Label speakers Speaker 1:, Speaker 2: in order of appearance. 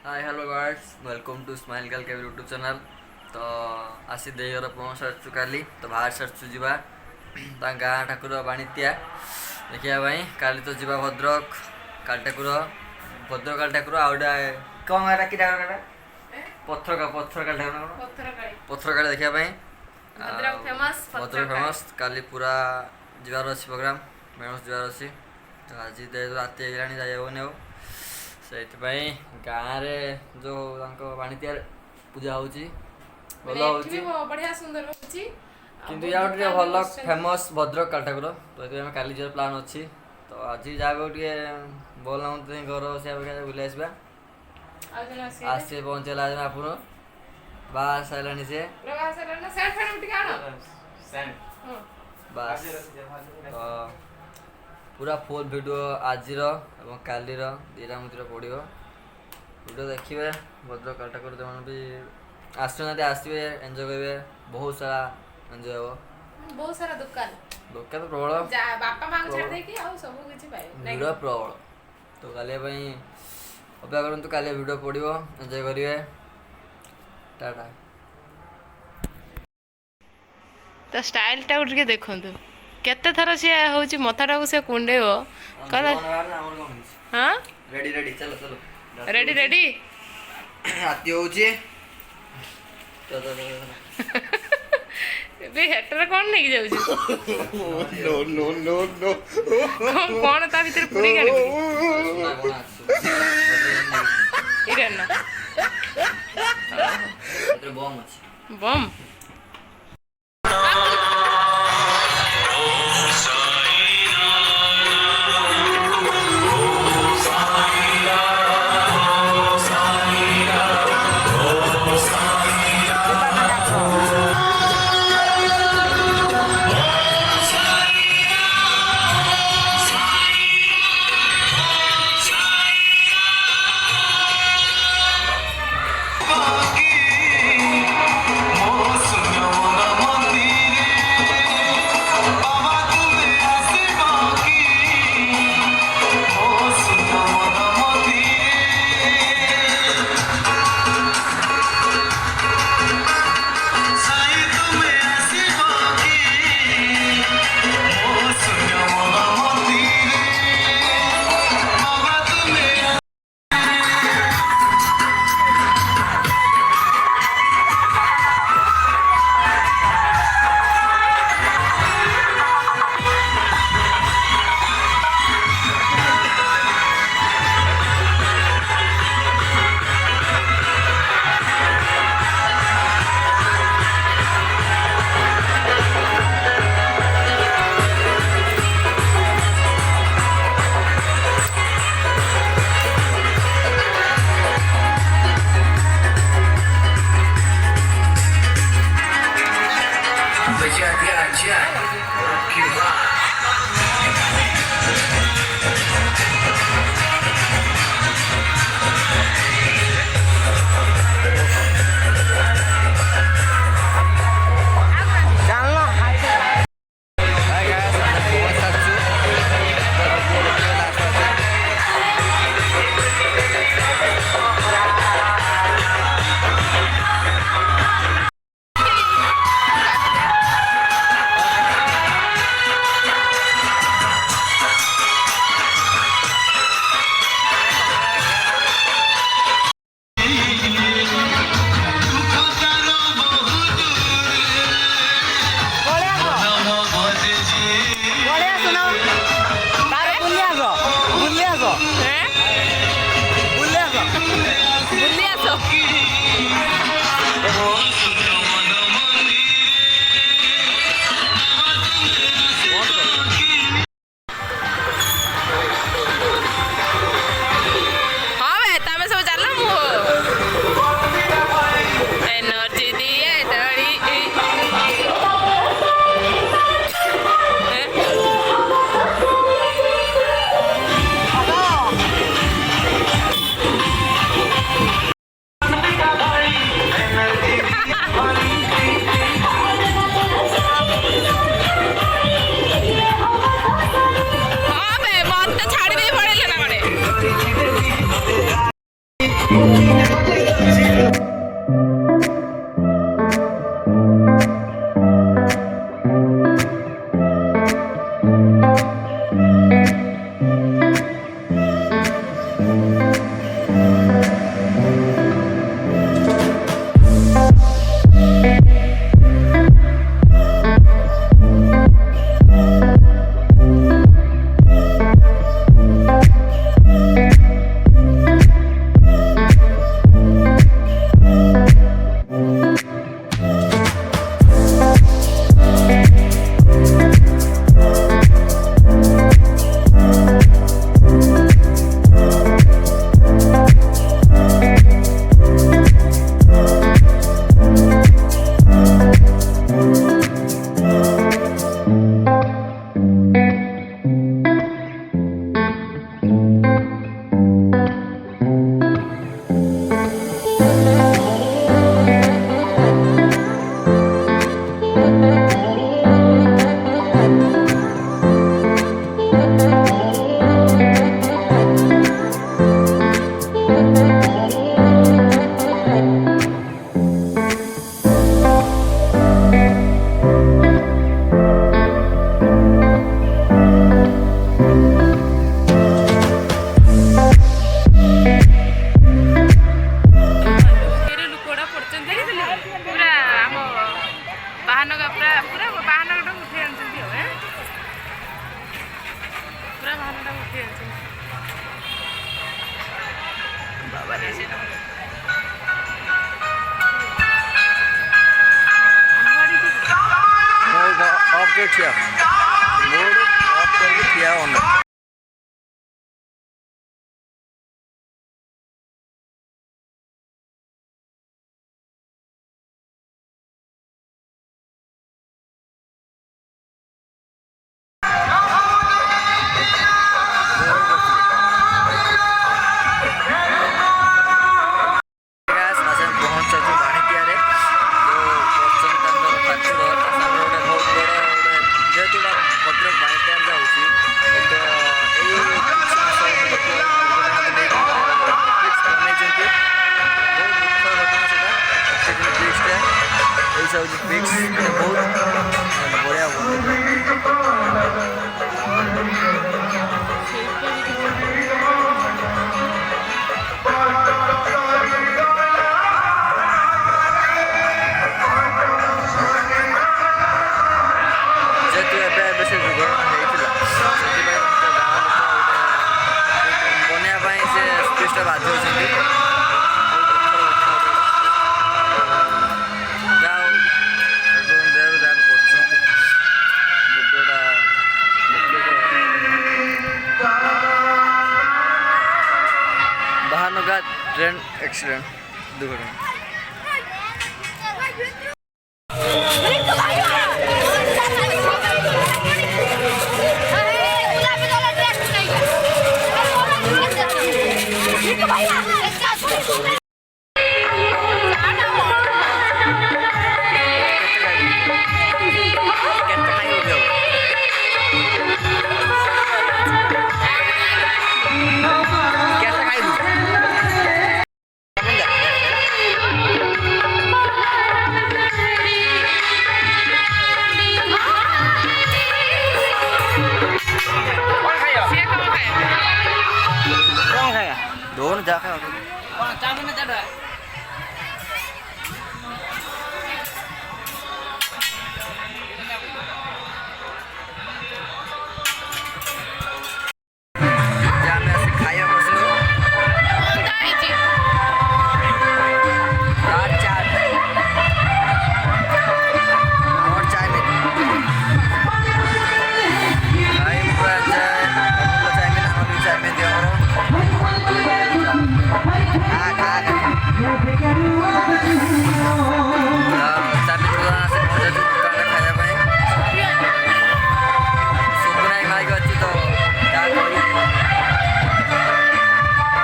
Speaker 1: Hi hello guys welcome to smile कल के YouTube channel. तो आसी देयर पहुँच सारचु काली तो बाहर सारचु जीवा गाँ ठाकुर बाणीतिया देखा काली तो जीवा भद्रक काली ठाकुर भद्रक काली ठाकुर आउटा कौन गाँटा कि ठाकुर पत्थर पत्थर काली ठाकुर पत्थर काली देखा भद्रक फेमस काली पूरा जीवार अच्छी प्रोग्राम फेमस जीवार अच्छी तो आज राति होगा जाइबनी आ से गाँव जो बाणीतिया पूजा होची भल
Speaker 2: बढ़िया सुंदर होची
Speaker 1: किंतु या भल फेमस भद्रक काली ठाकुर तो ये काली जो प्लान अच्छी तो आज जाए भल घर से बुले आस पहुँचेला आप बाहर सारे सी बस तो पूरा फुल वीडियो आज काली दीटा मुद्रा पड़ो वीडियो देखिए भद्रक काली ठाकुर जो भी आसना आसवे एंजॉय करेंगे बहुत सारा एंजॉय हम
Speaker 2: बहुत सारा दुकान
Speaker 1: दुकान प्रबल
Speaker 2: बापा मां छाड़ दे कि आ सब कुछ पाए
Speaker 1: वीडियो प्रबल तो काली अपेक्षा करूँ काली वीडियो पड़ो एंजॉय करेंगे टाटा
Speaker 2: तो स्टाइल टा उठ के देखंतु केते थर से होची मथाटा को से कुंडेबो कहला हां
Speaker 1: रेडी रेडी चलो चलो
Speaker 2: रेडी रेडी
Speaker 1: हाथी होची
Speaker 2: बे हेटर कोन नहीं जाउ छी
Speaker 1: नो नो नो नो
Speaker 2: कोन ता भीतर पूरी गाड़ी इरे ना
Speaker 1: बम अछि
Speaker 2: बम
Speaker 3: Oh
Speaker 1: ठिया मोड ऑफ करके ठिया होना सब फिक्स बहुत बढ़िया जेतु एबे बेसी दुर्घटना हेइतिला सेति बनिया ପାଇଁ से स्पेसटा बाध्य होछन्ती का ट्रेन एक्सीडेंट दुर्घटना दोनों जाके